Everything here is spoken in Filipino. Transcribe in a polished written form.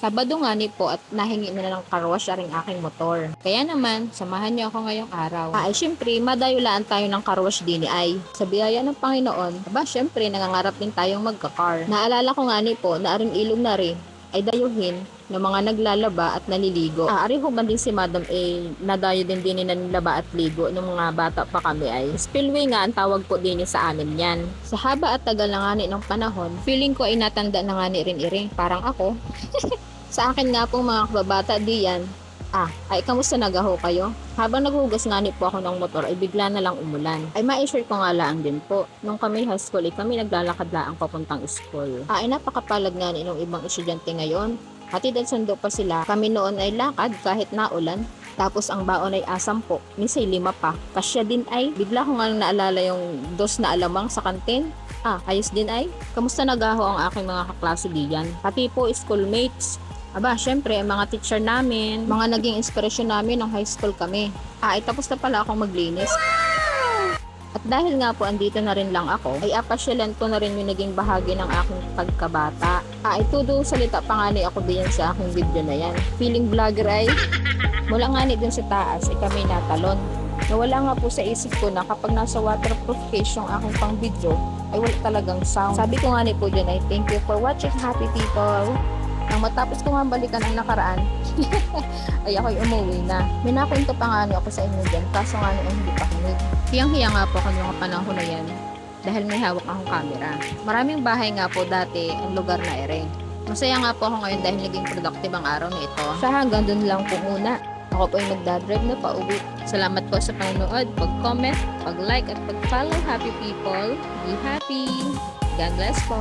Sabado nga ni po at nahingi na ng car wash aring aking motor. Kaya naman, samahan niyo ako ngayong araw. Ay syempre, madayulaan tayo ng car wash din ay. Sa biyaya ng Panginoon, syempre nangangarap din tayong magka-car. Naalala ko nga ni po na aring ilog na rin ay dayuhin ng mga naglalaba at naliligo. Ari ho ba din si Madam nadayo din nanlaba at ligo nung mga bata pa kami ay. Spillway nga ang tawag po din sa amin yan. Sa haba at tagal na nga ni ng panahon, feeling ko ay natanda na nga ni rin. Parang ako. Sa akin nga pong mga kababata diyan, ay kamusta nagaho kayo? Habang naghugas nga ni po ako ng motor ay bigla na lang umulan. Ay ma-share ko nga lang din po. Nung kami high school ay kami naglalakad laang papuntang school. Ay napakapalad nga ni nung ibang estudyante ngayon. Hatid at sundo pa sila. Kami noon ay lakad kahit naulan. Tapos ang baon ay 10, minsan 5 pa. Kasya din ay, bigla ko nga naalala yung 2 na alamang sa kantin. Ayos din ay. Kamusta nagaho ang aking mga kaklase diyan? Pati po schoolmates. Syempre, mga teacher namin, mga naging inspirasyon namin nung high school kami. Tapos na pala akong maglinis. At dahil nga po andito na rin lang ako, ay apasyalan ko na rin yung naging bahagi ng aking pagkabata. Itudo salita pa nga ni ako diyan sa aking video na yan. Feeling vlogger ay, mula nga ni dun sa taas, ay kami natalon. Nawala nga po sa isip ko na kapag nasa waterproof case yung aking pang video, ay wala talagang sound. Sabi ko nga ni po dyan ay, thank you for watching, happy people. Nang matapos ko nga balikan ang nakaraan, ay ako'y umuwi na. May nakwento pa nga ako sa inyo dyan, kaso nga ay hindi pa kinig. Hiyang-hiya nga po ako ng panahon na yan, dahil may hawak akong camera. Maraming bahay nga po dati ang lugar na ere. Masaya nga po ako ngayon dahil naging productive ang araw na ito. Sa hanggang dun lang po muna. Ako po ay magdadrive na pauwi. Salamat po sa panonood, pag-comment, pag-like at pag-follow. Happy people, be happy. God bless po.